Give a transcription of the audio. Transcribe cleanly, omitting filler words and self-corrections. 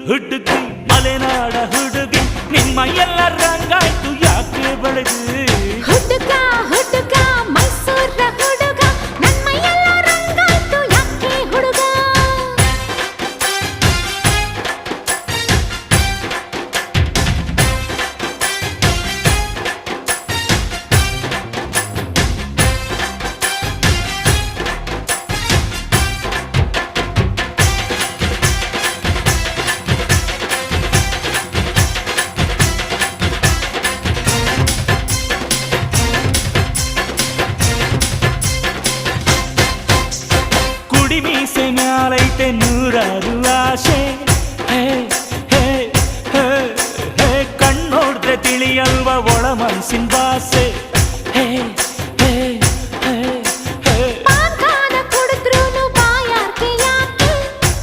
ಹುಡುಗಿ ಮಲೆನಾಡ ಹುಡುಗಿ ನಿಮ್ಮ ಎಲ್ಲ ರಂಗಾಯ್ತು ಯಾಕೆ ಬೆಳಗು ಹುಡುಗ ಹುಡುಗ ಮೈಸೂರ ಹುಡುಗ ನನ್ನ ಮೈಯೆಲ್ಲ ರಂಗಾಯ್ತು ಯಾಕೆ ಹುಡುಗ ಮೀಸೆ ಮ್ಯಾಲೈತೆ ನೂರಾರು ಆಶೆ ಹೇ ಹೇ ಹೇ ಹೇ ಕಣ್ಣೋಡ್ರೆ ತಿಳಿಯಲ್ವ ಒಳ ಮನ್ಸಿನ ಭಾಷೆ